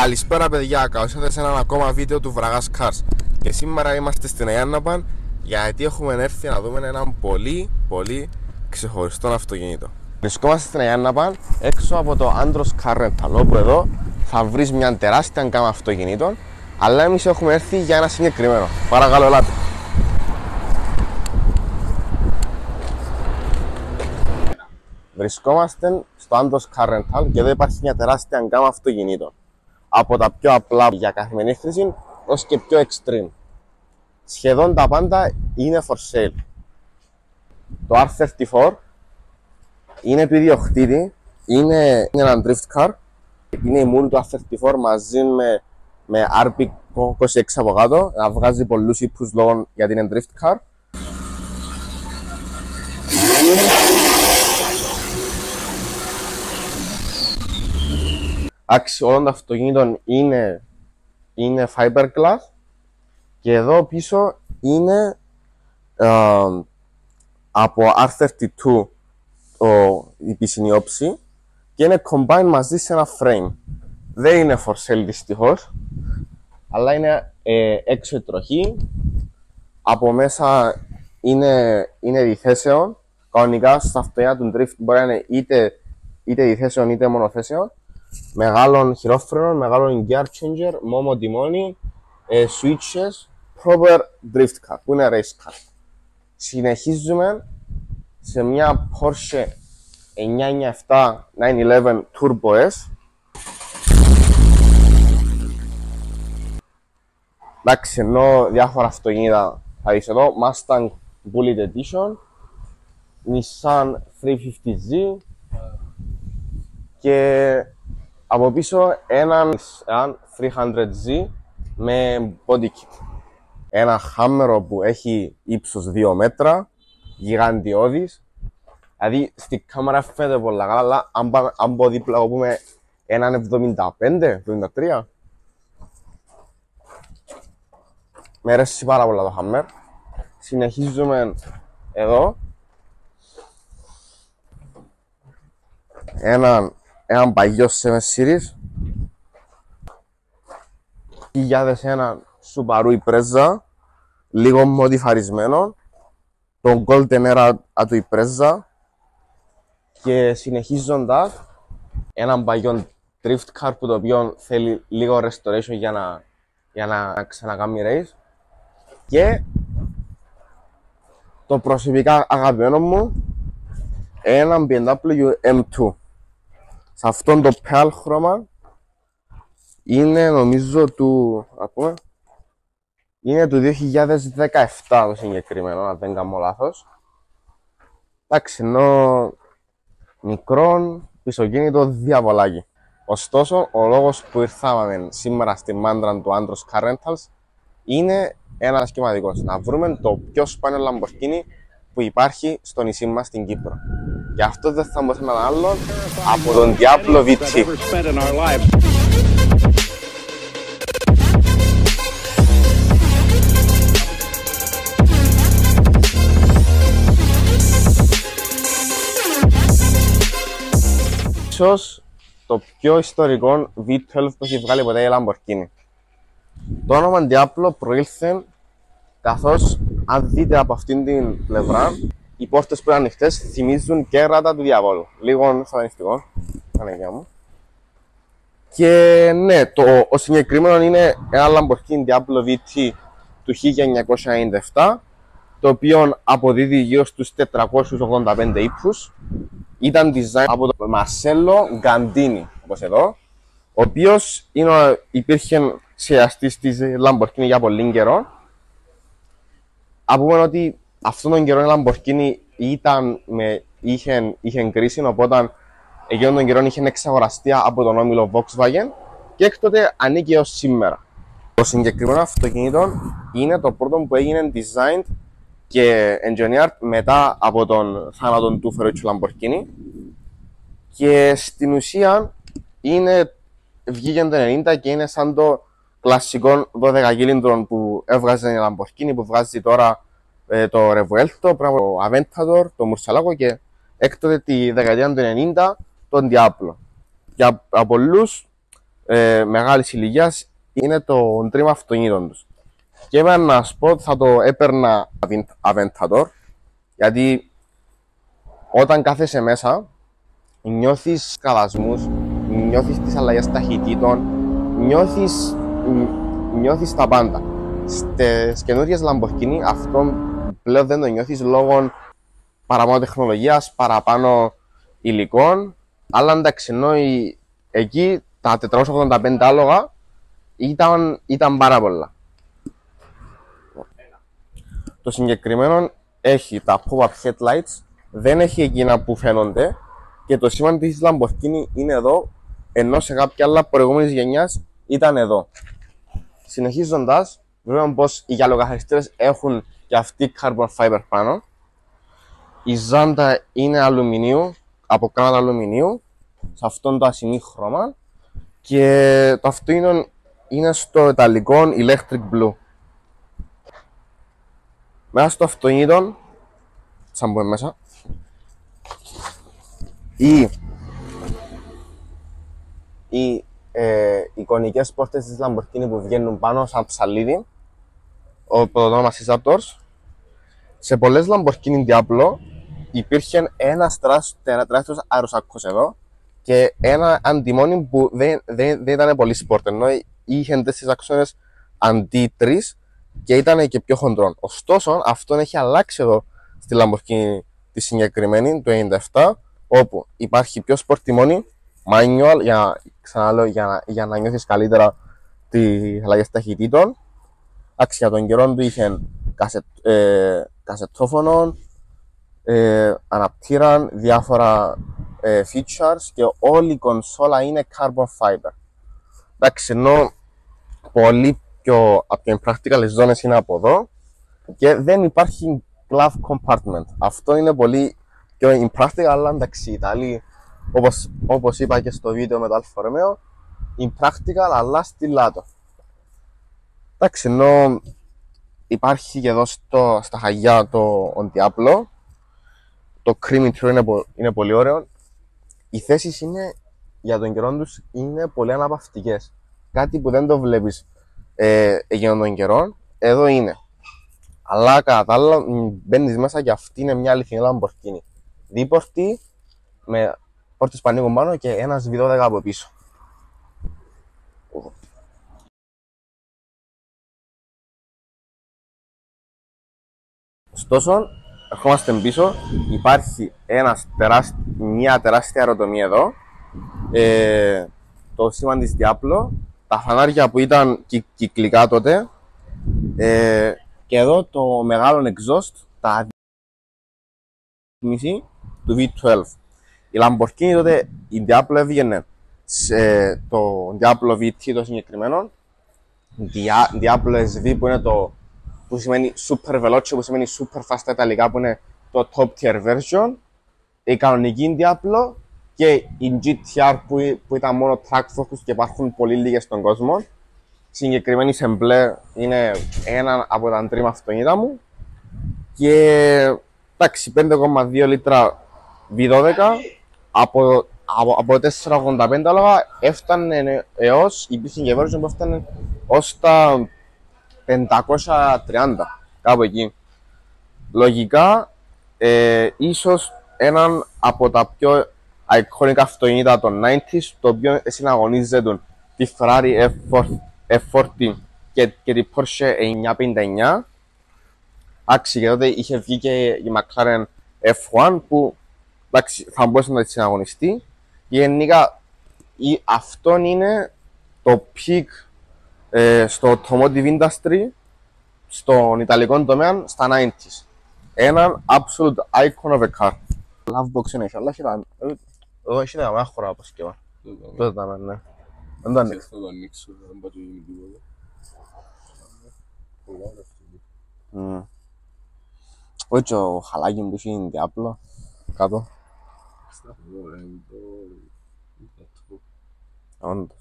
Καλησπέρα παιδιά, καλώς ήρθατε σε ένα ακόμα βίντεο του Βραγάς Cars. Και σήμερα είμαστε στην Αγιάνναπαν γιατί έχουμε έρθει να δούμε έναν πολύ ξεχωριστό αυτοκίνητο. Βρισκόμαστε στην Αγιάνναπαν έξω από το Andros Car Rental, όπου εδώ θα βρεις μια τεράστια γκάμα αυτοκινήτων, αλλά εμείς έχουμε έρθει για ένα συγκεκριμένο. Παρακαλώ, ελάτε. Βρισκόμαστε στο Andros Car Rental και εδώ υπάρχει μια τεράστια γκάμα αυτοκινήτων. Από τα πιο απλά για καθημερινή χρήση ως και πιο extreme. Σχεδόν τα πάντα είναι for sale. Το R34 είναι του ιδιοκτήτη, είναι ένα drift car. Είναι η μούρη του R34 μαζί με RP26 από κάτω, να βγάζει πολλούς ύπους λόγω γιατί είναι drift car. Άξι όλων των αυτοκίνητων είναι fiberglass και εδώ πίσω είναι από R32 η πισινή όψη και είναι combine μαζί σε ένα frame. Δεν είναι for sale δυστυχώς, αλλά είναι έξω η τροχή, από μέσα είναι διθέσεων. Κανονικά στα αυτοκίνητα του drift μπορεί να είναι είτε διθέσεων είτε μονοθέσεων. Μεγάλων χειρόφρενων, μεγάλων gear changer, μόμο τιμόνι, switches, proper drift car, που είναι race car. Συνεχίζουμε σε μια Porsche 997 911 Turbo S. Εντάξει, ενώ διάφορα αυτοκίνητα θα δεις εδώ, Mustang Bullet Edition, Nissan 350Z και από πίσω έναν 300Z με body kit. Ένα χάμερο που έχει ύψος 2 μέτρα, γιγαντιώδης. Δηλαδή στη κάμερα φαίνεται πολλά καλά, αλλά αν πω δίπλα εγώ πούμε έναν 75-73. Με αρέσει πάρα πολλά το χάμερ. Συνεχίζουμε εδώ. Έναν παγιό 7 Series 2001 Subaru Impreza, λίγο μοντιφαρισμένο, τον Golden Era του Impreza. Και συνεχίζοντας έναν παγιό drift car που το οποίο θέλει λίγο restoration για να ξανακάμει race. Και το προσωπικά αγαπημένο μου, έναν BMW M2. Σε αυτόν το pearl χρώμα είναι νομίζω είναι του 2017 το συγκεκριμένο, αν δεν κάνω λάθος. Εντάξει, ενώ μικρό πισωκίνητο διαβολάκι. Ωστόσο, ο λόγος που ήρθαμε σήμερα στη μάντρα του Andros Car Rentals είναι ένα σχηματικός. Να βρούμε το πιο σπάνιο Lamborghini που υπάρχει στο νησί μας στην Κύπρο. Και αυτό δεν θα μπορούσε να είναι άλλο από τον Diablo VT. Ίσως το πιο ιστορικό V12 που έχει βγάλει ποτέ η Lamborghini. Το όνομα Diablo προήλθε καθώς αν δείτε από αυτήν την πλευρά, οι πόρτες που είναι ανοιχτές θυμίζουν κέρατα του διαβόλου. Λίγο σατανιστικό, Παναγιά μου. Και ναι, ο συγκεκριμένο είναι ένα Lamborghini Diablo VT του 1997, το οποίο αποδίδει γύρω στους 485 ύψους. Ήταν design από τον Marcello Gandini, όπως εδώ, ο οποίος υπήρχε σχεδιαστής της Lamborghini για πολύ καιρό. Α πούμε ότι αυτόν τον καιρό η Lamborghini είχε κρίση, οπότε εκείνον τον καιρό είχε εξαγοραστεί από τον όμιλο Volkswagen και έκτοτε ανήκει έως σήμερα. Το συγκεκριμένο αυτοκίνητο είναι το πρώτο που έγινε designed και engineered μετά από τον θάνατο του Ferruccio Lamborghini και στην ουσία βγήκε το 90 και είναι σαν το κλασικό 12 κύλινδρο που έβγαζε η Lamborghini, που βγάζει τώρα το Revuelto, το Aventador, το Murcielago και έκτοτε τη δεκαετία του 90 τον Diablo. Για πολλούς μεγάλης ηλικίας είναι το Dream αυτοκίνητο τους. Και εμένα να σου πω θα το έπαιρνα Aventador, γιατί όταν κάθεσαι μέσα νιώθεις καλασμούς, νιώθεις τις αλλαγές ταχυτήτων, νιώθεις τα πάντα. Στις καινούριες Lamborghini αυτό πλέον δεν το νιώθεις λόγω παραπάνω τεχνολογίας, παραπάνω υλικών, αλλά εντάξει, ενώ εκεί τα 485 άλογα ήταν πάρα πολλά. Το συγκεκριμένο έχει τα pop-up headlights, δεν έχει εκείνα που φαίνονται και το σήμα της Lamborghini είναι εδώ, ενώ σε κάποια άλλα προηγούμενης γενιάς ήταν εδώ. Συνεχίζοντας, βλέπουμε πως οι γυαλοκαθαριστήρες έχουν και αυτοί carbon fiber πάνω. Η ζάντα είναι αλουμινίου, από κράτα αλουμινίου, σε αυτόν το ασημίχρωμα, και το αυτοκίνητο είναι στο ιταλικό electric blue. Μέσα στο αυτοκίνητο, σαν πούμε μέσα, οι εικονικές πόρτες της Lamborghini που βγαίνουν πάνω σαν ψαλίδι, το όνομα Scissors. Σε πολλές Lamborghini Diablo υπήρχε ένας τεράστιος αεροσάκος εδώ και ένα αντιμόνι που δεν ήταν πολύ σπορτ, ενώ είχε 4 άξονες αντί 3 και ήταν και πιο χοντρό. Ωστόσο, αυτό έχει αλλάξει εδώ στη Lamborghini τη συγκεκριμένη, το 97, όπου υπάρχει πιο σπορ τιμόνι, manual, για να νιώθεις καλύτερα τις αλλαγές ταχυτήτων. Για τον καιρό του είχε κασετόφωνο, αναπτήραν, διάφορα features και όλη η κονσόλα είναι carbon fiber. Εντάξει, ενώ πολύ πιο από τις practical ζώνες είναι από εδώ και δεν υπάρχει glove compartment. Αυτό είναι πολύ πιο impractical, αλλά εντάξει, οι Ιταλοί, όπως είπα και στο βίντεο με το Alfa Romeo, impractical αλλά στυλάτο. Εντάξει, ενώ υπάρχει και εδώ στα χαγιά το Diablo, το cream interior είναι πολύ ωραίο. Οι θέσεις είναι, για τον καιρό τους, είναι πολύ αναπαυτικές. Κάτι που δεν το βλέπεις εκείνον τον καιρό, εδώ είναι. Αλλά κατά τα άλλα μπαίνεις μέσα και αυτή είναι μια αληθινή Lamborghini. Δίπορτη, με πόρτες που ανοίγουν πάνω και ένας V12 από πίσω. Ωστόσο, ερχόμαστε πίσω, υπάρχει μια τεράστια αεροτομή εδώ, το σήμα της Diablo, τα φανάρια που ήταν κυκλικά τότε, και εδώ το μεγάλο exhaust, τα 2,5 του V12. Η Lamborghini τότε, η Diablo έβγαινε το Diablo VT το συγκεκριμένο, Diablo SV που είναι που σημαίνει super veloce, που σημαίνει super fast στα ιταλικά, που είναι το top tier version, η κανονική Diablo και η GTR που ήταν μόνο track focus και υπάρχουν πολύ λίγες στον κόσμο. Συγκεκριμένη σε μπλε είναι ένα από τα dream αυτοκίνητα μου και εντάξει, 5,2 λίτρα V12 από 485 άλογα έφτανε έως, υπήρχε και version που έφτανε ως τα 530, κάπου εκεί. Λογικά, ίσως έναν από τα πιο iconic αυτοκίνητα των 90s, το οποίο συναγωνίζεται τη Ferrari F40 και τη Porsche 959. Άξι, και τότε είχε βγει και η McLaren F1 που θα μπορούσε να τη συναγωνιστεί. Γενικά, αυτό είναι το peak στο automotive industry, στον ιταλικό τομέα, στα 90s. Έναν absolute icon of a car. Lovebox είναι, αλλά εδώ έχει ένα χώρα από σκεύα. Τότε ήταν, ναι. Δεν το ανοίξω. Θα το ανοίξω, δεν πάω το γίνει τίποτα. Πολλά ωραία αυτή. Όχι το χαλάκι που έχει Diablo κάτω. Στα ωραία, είναι το... Όντως.